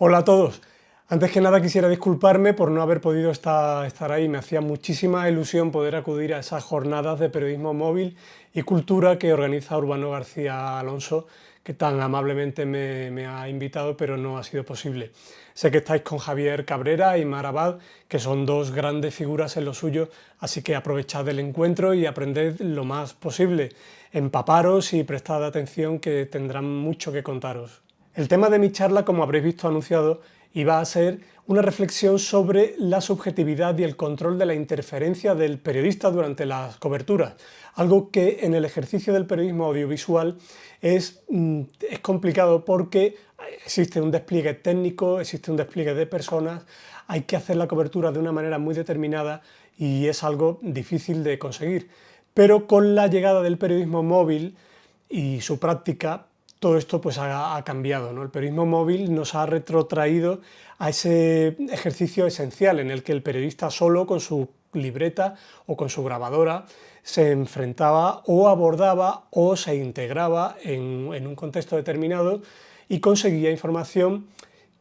Hola a todos. Antes que nada quisiera disculparme por no haber podido estar ahí. Me hacía muchísima ilusión poder acudir a esas jornadas de periodismo móvil y cultura que organiza Urbano García Alonso, que tan amablemente me ha invitado, pero no ha sido posible. Sé que estáis con Javier Cabrera y Mar Abad, que son dos grandes figuras en lo suyo, así que aprovechad el encuentro y aprended lo más posible. Empaparos y prestad atención, que tendrán mucho que contaros. El tema de mi charla, como habréis visto anunciado, iba a ser una reflexión sobre la subjetividad y el control de la interferencia del periodista durante las coberturas, algo que en el ejercicio del periodismo audiovisual es complicado porque existe un despliegue técnico, existe un despliegue de personas, hay que hacer la cobertura de una manera muy determinada y es algo difícil de conseguir. Pero con la llegada del periodismo móvil y su práctica, todo esto pues ha cambiado, ¿no? El periodismo móvil nos ha retrotraído a ese ejercicio esencial en el que el periodista solo con su libreta o con su grabadora se enfrentaba o abordaba o se integraba en un contexto determinado y conseguía información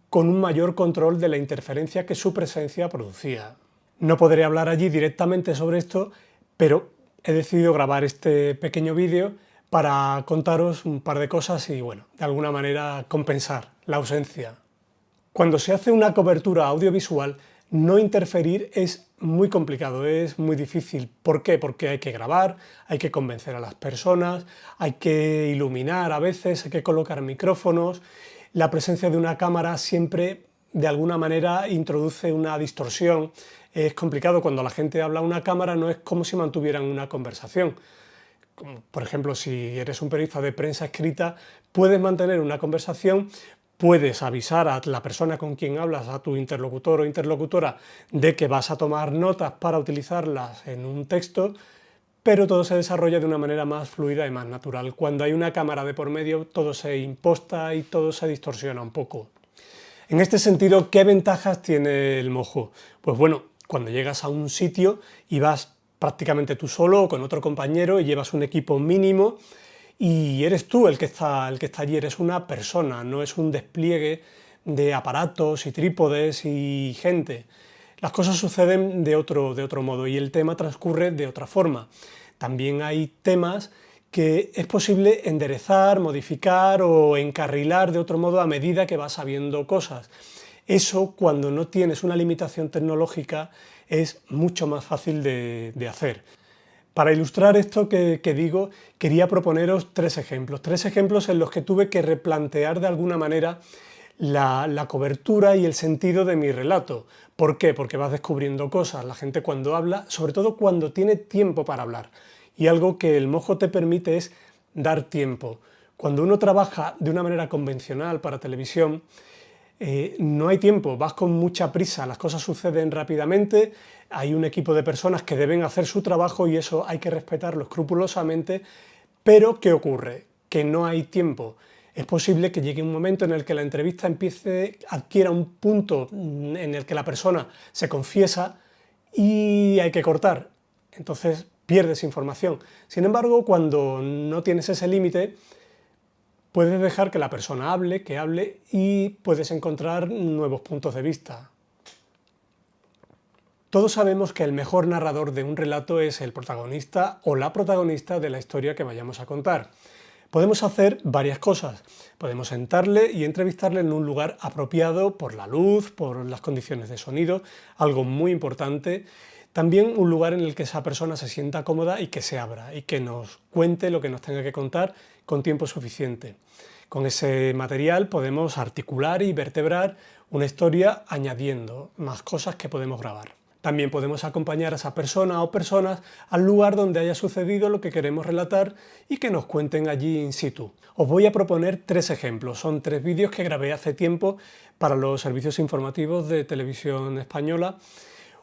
con un mayor control de la interferencia que su presencia producía. No podré hablar allí directamente sobre esto, pero he decidido grabar este pequeño vídeo para contaros un par de cosas y, bueno, de alguna manera compensar la ausencia. Cuando se hace una cobertura audiovisual, no interferir es muy complicado, es muy difícil. ¿Por qué? Porque hay que grabar, hay que convencer a las personas, hay que iluminar a veces, hay que colocar micrófonos. La presencia de una cámara siempre, de alguna manera, introduce una distorsión. Es complicado. Cuando la gente habla a una cámara no es como si mantuvieran una conversación. Por ejemplo, si eres un periodista de prensa escrita, puedes mantener una conversación, puedes avisar a la persona con quien hablas, a tu interlocutor o interlocutora, de que vas a tomar notas para utilizarlas en un texto, pero todo se desarrolla de una manera más fluida y más natural. Cuando hay una cámara de por medio, todo se imposta y todo se distorsiona un poco. En este sentido, ¿qué ventajas tiene el mojo? Pues bueno, cuando llegas a un sitio y vas prácticamente tú solo o con otro compañero y llevas un equipo mínimo y eres tú el que está allí, eres una persona, no es un despliegue de aparatos y trípodes y gente. Las cosas suceden de otro modo y el tema transcurre de otra forma. También hay temas que es posible enderezar, modificar o encarrilar de otro modo a medida que vas sabiendo cosas. Eso, cuando no tienes una limitación tecnológica, es mucho más fácil de hacer. Para ilustrar esto que digo, quería proponeros tres ejemplos en los que tuve que replantear de alguna manera la cobertura y el sentido de mi relato. ¿Por qué? Porque vas descubriendo cosas. La gente cuando habla, sobre todo cuando tiene tiempo para hablar, y algo que el mojo te permite es dar tiempo. Cuando uno trabaja de una manera convencional para televisión, no hay tiempo, vas con mucha prisa, las cosas suceden rápidamente, hay un equipo de personas que deben hacer su trabajo y eso hay que respetarlo escrupulosamente, pero ¿qué ocurre? Que no hay tiempo. Es posible que llegue un momento en el que la entrevista adquiera un punto en el que la persona se confiesa y hay que cortar. Entonces pierdes información. Sin embargo, cuando no tienes ese límite, puedes dejar que la persona hable, que hable y puedes encontrar nuevos puntos de vista. Todos sabemos que el mejor narrador de un relato es el protagonista o la protagonista de la historia que vayamos a contar. Podemos hacer varias cosas. Podemos sentarle y entrevistarle en un lugar apropiado por la luz, por las condiciones de sonido, algo muy importante. También un lugar en el que esa persona se sienta cómoda y que se abra y que nos cuente lo que nos tenga que contar con tiempo suficiente. Con ese material podemos articular y vertebrar una historia añadiendo más cosas que podemos grabar. También podemos acompañar a esa persona o personas al lugar donde haya sucedido lo que queremos relatar y que nos cuenten allí in situ. Os voy a proponer tres ejemplos. Son tres vídeos que grabé hace tiempo para los servicios informativos de televisión española.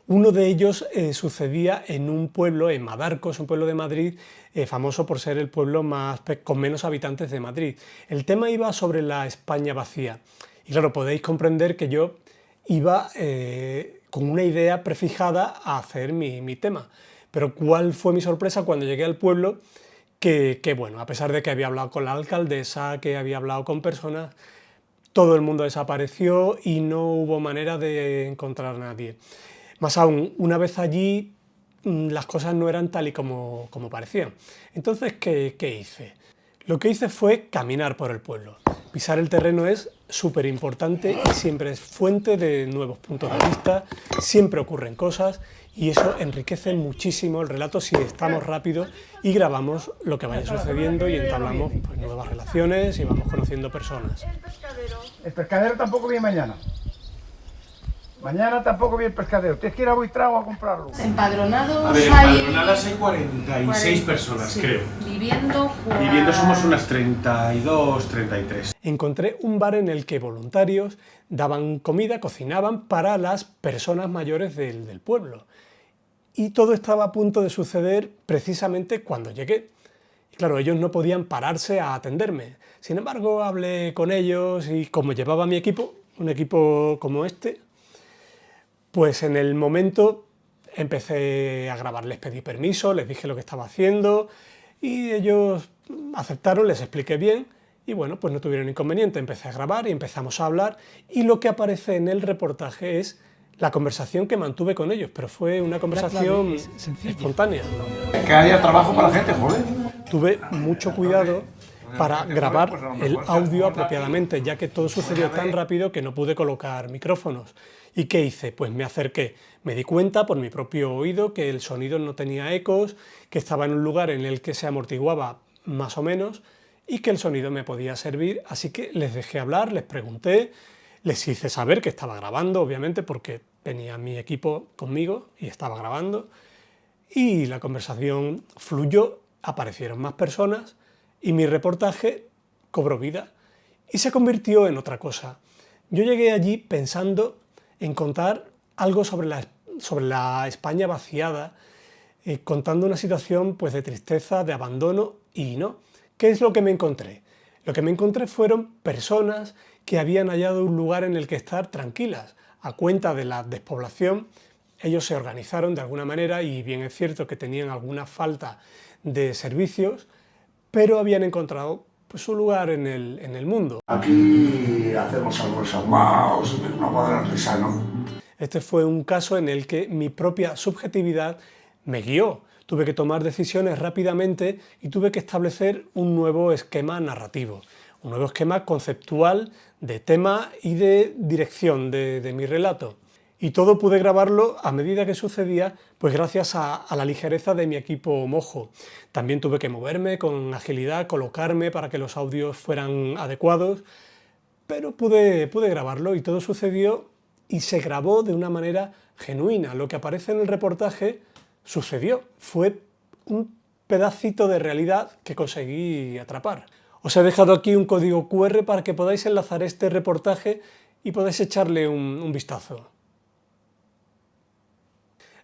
Uno de ellos sucedía en un pueblo, en Madarcos, un pueblo de Madrid, famoso por ser el pueblo con menos habitantes de Madrid. El tema iba sobre la España vacía. Y claro, podéis comprender que yo iba con una idea prefijada a hacer mi tema. Pero ¿cuál fue mi sorpresa cuando llegué al pueblo? Que bueno, a pesar de que había hablado con la alcaldesa, que había hablado con personas, todo el mundo desapareció y no hubo manera de encontrar a nadie. Más aún, una vez allí, las cosas no eran tal y como parecían. Entonces, ¿qué hice? Lo que hice fue caminar por el pueblo. Pisar el terreno es súper importante y siempre es fuente de nuevos puntos de vista, siempre ocurren cosas y eso enriquece muchísimo el relato si estamos rápidos y grabamos lo que vaya sucediendo y entablamos pues, nuevas relaciones y vamos conociendo personas. El pescadero tampoco viene mañana. Mañana tampoco viene el pescadero. Tienes que ir a Buitrago a comprarlo. Empadronados A ver, empadronadas hay 46 personas, sí. creo. Viviendo Somos unas 32, 33. Encontré un bar en el que voluntarios daban comida, cocinaban para las personas mayores del pueblo. Y todo estaba a punto de suceder precisamente cuando llegué. Y claro, ellos no podían pararse a atenderme. Sin embargo, hablé con ellos y como llevaba mi equipo, un equipo como este, pues en el momento empecé a grabar, les pedí permiso, les dije lo que estaba haciendo y ellos aceptaron, les expliqué bien y bueno, pues no tuvieron inconveniente, empecé a grabar y empezamos a hablar y lo que aparece en el reportaje es la conversación que mantuve con ellos, pero fue una conversación espontánea. Que haya trabajo para la gente, joder. Tuve mucho cuidado para grabar el audio apropiadamente, ya que todo sucedió tan rápido que no pude colocar micrófonos. ¿Y qué hice? Pues me acerqué. Me di cuenta por mi propio oído que el sonido no tenía ecos, que estaba en un lugar en el que se amortiguaba más o menos y que el sonido me podía servir, así que les dejé hablar, les pregunté, les hice saber que estaba grabando, obviamente, porque tenía mi equipo conmigo y estaba grabando, y la conversación fluyó, aparecieron más personas y mi reportaje cobró vida y se convirtió en otra cosa. Yo llegué allí pensando en contar algo sobre la España vaciada, contando una situación pues, de tristeza, de abandono y no. ¿Qué es lo que me encontré? Lo que me encontré fueron personas que habían hallado un lugar en el que estar tranquilas. A cuenta de la despoblación, ellos se organizaron de alguna manera y bien es cierto que tenían alguna falta de servicios, pero habían encontrado pues, su lugar en el mundo. Aquí hacemos algo ahumados, una boda de risa, ¿no? Este fue un caso en el que mi propia subjetividad me guió. Tuve que tomar decisiones rápidamente y tuve que establecer un nuevo esquema narrativo, un nuevo esquema conceptual de tema y de dirección de mi relato. Y todo pude grabarlo a medida que sucedía, pues gracias a la ligereza de mi equipo Mojo. También tuve que moverme con agilidad, colocarme para que los audios fueran adecuados, pero pude grabarlo y todo sucedió y se grabó de una manera genuina. Lo que aparece en el reportaje sucedió, fue un pedacito de realidad que conseguí atrapar. Os he dejado aquí un código QR para que podáis enlazar este reportaje y podáis echarle un vistazo.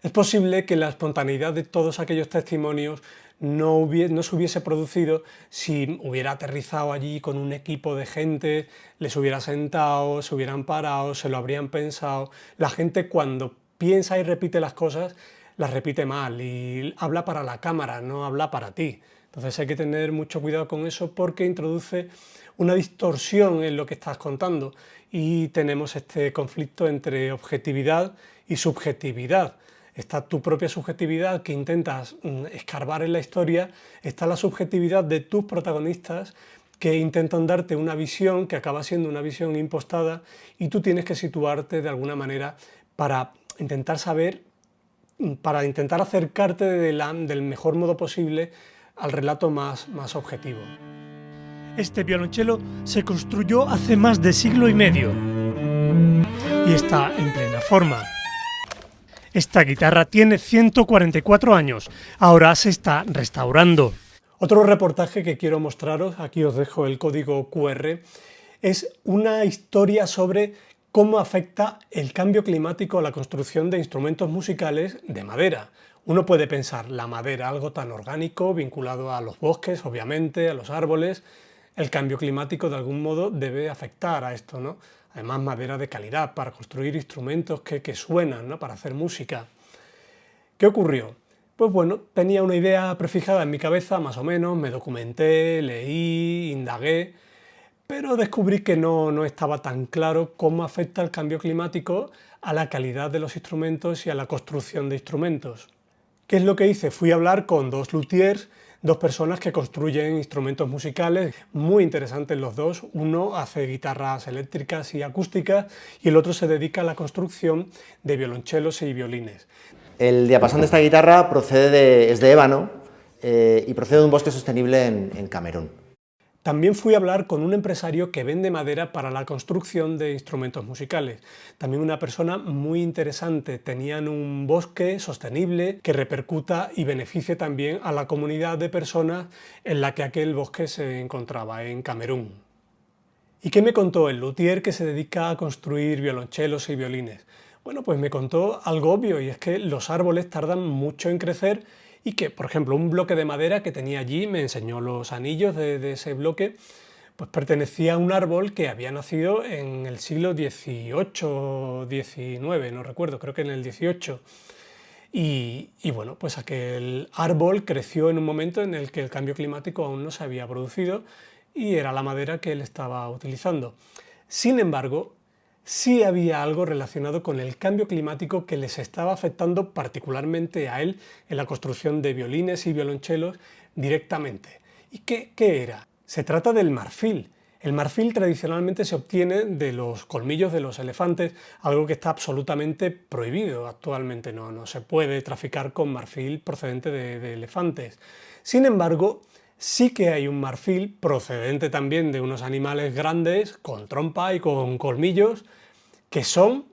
Es posible que la espontaneidad de todos aquellos testimonios no se hubiese producido si hubiera aterrizado allí con un equipo de gente, les hubiera sentado, se hubieran parado, se lo habrían pensado. La gente cuando piensa y repite las cosas, las repite mal y habla para la cámara, no habla para ti. Entonces hay que tener mucho cuidado con eso porque introduce una distorsión en lo que estás contando y tenemos este conflicto entre objetividad y subjetividad. Está tu propia subjetividad que intentas escarbar en la historia, está la subjetividad de tus protagonistas que intentan darte una visión que acaba siendo una visión impostada y tú tienes que situarte de alguna manera para intentar saber, para intentar acercarte del mejor modo posible al relato más objetivo. Este violonchelo se construyó hace más de siglo y medio y está en plena forma. Esta guitarra tiene 144 años, ahora se está restaurando. Otro reportaje que quiero mostraros, aquí os dejo el código QR, es una historia sobre cómo afecta el cambio climático a la construcción de instrumentos musicales de madera. Uno puede pensar, la madera, algo tan orgánico, vinculado a los bosques, obviamente, a los árboles. El cambio climático de algún modo debe afectar a esto, ¿no? Además, madera de calidad para construir instrumentos que suenan, ¿no? Para hacer música. ¿Qué ocurrió? Pues bueno, tenía una idea prefijada en mi cabeza, más o menos, me documenté, leí, indagué, pero descubrí que no estaba tan claro cómo afecta el cambio climático a la calidad de los instrumentos y a la construcción de instrumentos. ¿Qué es lo que hice? Fui a hablar con dos luthiers, dos personas que construyen instrumentos musicales, muy interesantes los dos. Uno hace guitarras eléctricas y acústicas y el otro se dedica a la construcción de violonchelos y violines. El diapasón de esta guitarra es de ébano y procede de un bosque sostenible en Camerún. También fui a hablar con un empresario que vende madera para la construcción de instrumentos musicales. También una persona muy interesante. Tenían un bosque sostenible que repercuta y beneficie también a la comunidad de personas en la que aquel bosque se encontraba, en Camerún. ¿Y qué me contó el luthier que se dedica a construir violonchelos y violines? Bueno, pues me contó algo obvio, y es que los árboles tardan mucho en crecer y que, por ejemplo, un bloque de madera que tenía allí, me enseñó los anillos de ese bloque, pues pertenecía a un árbol que había nacido en el siglo XVIII o XIX, no recuerdo, creo que en el XVIII. Y bueno, pues aquel árbol creció en un momento en el que el cambio climático aún no se había producido y era la madera que él estaba utilizando. Sin embargo, sí había algo relacionado con el cambio climático que les estaba afectando particularmente a él en la construcción de violines y violonchelos directamente. ¿Y qué era? Se trata del marfil. El marfil tradicionalmente se obtiene de los colmillos de los elefantes, algo que está absolutamente prohibido actualmente. No se puede traficar con marfil procedente de elefantes. Sin embargo, sí que hay un marfil procedente también de unos animales grandes, con trompa y con colmillos, que son,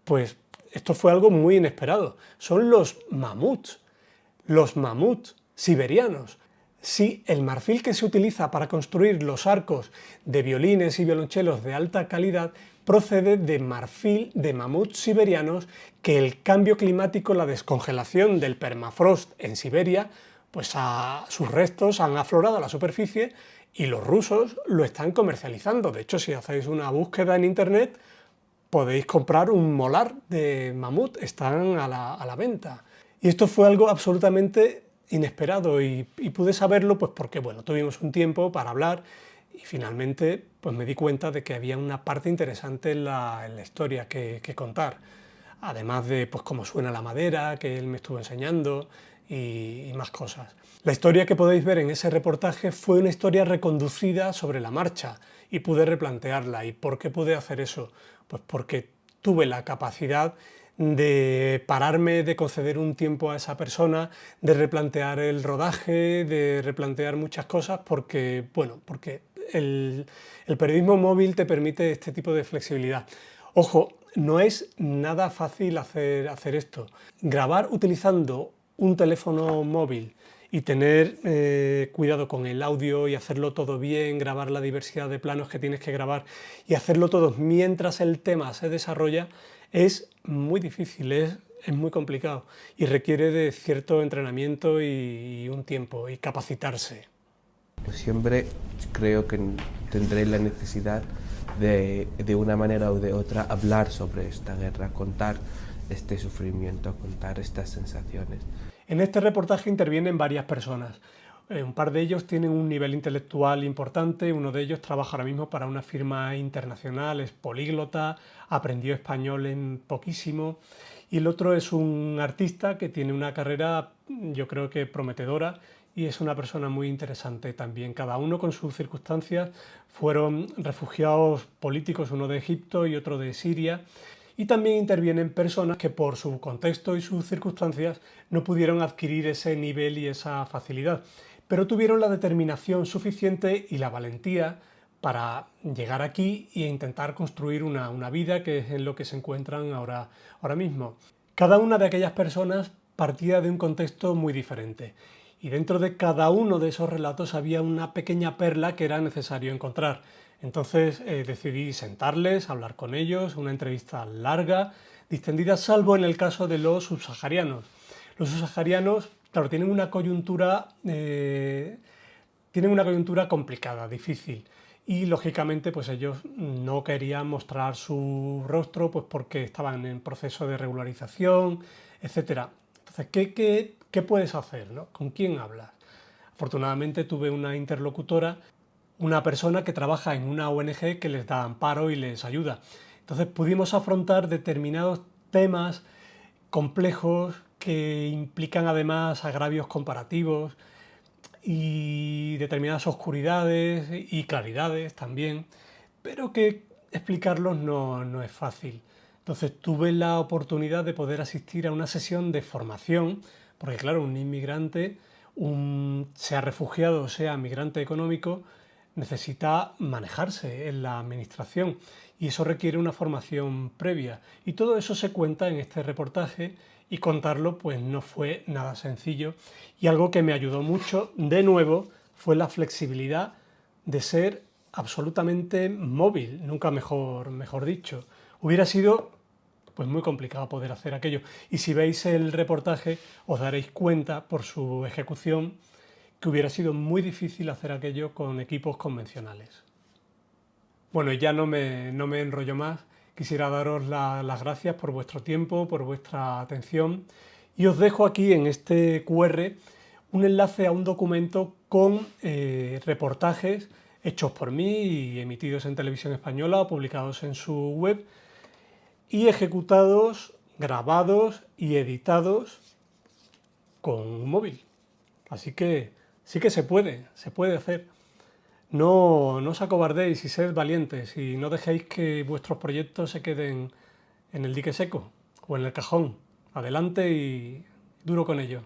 pues esto fue algo muy inesperado, son los mamuts siberianos. Sí, el marfil que se utiliza para construir los arcos de violines y violonchelos de alta calidad procede de marfil de mamuts siberianos que el cambio climático, la descongelación del permafrost en Siberia, pues a sus restos han aflorado a la superficie y los rusos lo están comercializando. De hecho, si hacéis una búsqueda en internet, podéis comprar un molar de mamut, están a la venta. Y esto fue algo absolutamente inesperado y pude saberlo pues porque bueno, tuvimos un tiempo para hablar y finalmente pues me di cuenta de que había una parte interesante en la historia que contar. Además de pues cómo suena la madera, que él me estuvo enseñando y más cosas. La historia que podéis ver en ese reportaje fue una historia reconducida sobre la marcha y pude replantearla. ¿Y por qué pude hacer eso? Pues porque tuve la capacidad de pararme, de conceder un tiempo a esa persona, de replantear el rodaje, de replantear muchas cosas, porque, bueno, porque el periodismo móvil te permite este tipo de flexibilidad. Ojo, no es nada fácil hacer esto. Grabar utilizando un teléfono móvil y tener cuidado con el audio y hacerlo todo bien, grabar la diversidad de planos que tienes que grabar y hacerlo todo mientras el tema se desarrolla, es muy difícil, es muy complicado y requiere de cierto entrenamiento y un tiempo y capacitarse. Siempre creo que tendré la necesidad de una manera u de otra hablar sobre esta guerra, contar este sufrimiento, contar estas sensaciones. En este reportaje intervienen varias personas. Un par de ellos tienen un nivel intelectual importante, uno de ellos trabaja ahora mismo para una firma internacional, es políglota, aprendió español en poquísimo, y el otro es un artista que tiene una carrera, yo creo que prometedora, y es una persona muy interesante también. Cada uno con sus circunstancias fueron refugiados políticos, uno de Egipto y otro de Siria, y también intervienen personas que por su contexto y sus circunstancias no pudieron adquirir ese nivel y esa facilidad, pero tuvieron la determinación suficiente y la valentía para llegar aquí e intentar construir una vida, que es en lo que se encuentran ahora mismo. Cada una de aquellas personas partía de un contexto muy diferente y dentro de cada uno de esos relatos había una pequeña perla que era necesario encontrar. Entonces decidí sentarles, hablar con ellos, una entrevista larga, distendida, salvo en el caso de los subsaharianos. Los subsaharianos, claro, tienen una coyuntura complicada, difícil, y lógicamente pues ellos no querían mostrar su rostro pues porque estaban en proceso de regularización, etc. Entonces, ¿qué puedes hacer, ¿no? ¿Con quién hablas? Afortunadamente tuve una interlocutora, una persona que trabaja en una ONG que les da amparo y les ayuda. Entonces pudimos afrontar determinados temas complejos que implican además agravios comparativos y determinadas oscuridades y claridades también, pero que explicarlos no es fácil. Entonces tuve la oportunidad de poder asistir a una sesión de formación, porque claro, un inmigrante, sea refugiado o sea migrante económico, necesita manejarse en la administración y eso requiere una formación previa. Y todo eso se cuenta en este reportaje y contarlo pues no fue nada sencillo. Y algo que me ayudó mucho, de nuevo, fue la flexibilidad de ser absolutamente móvil, nunca mejor dicho. Hubiera sido pues muy complicado poder hacer aquello. Y si veis el reportaje os daréis cuenta por su ejecución que hubiera sido muy difícil hacer aquello con equipos convencionales. Bueno, ya no me enrollo más. Quisiera daros las gracias por vuestro tiempo, por vuestra atención y os dejo aquí en este QR un enlace a un documento con reportajes hechos por mí y emitidos en Televisión Española o publicados en su web y ejecutados, grabados y editados con un móvil. Así que sí que se puede hacer. No os acobardéis y sed valientes y no dejéis que vuestros proyectos se queden en el dique seco o en el cajón. Adelante y duro con ello.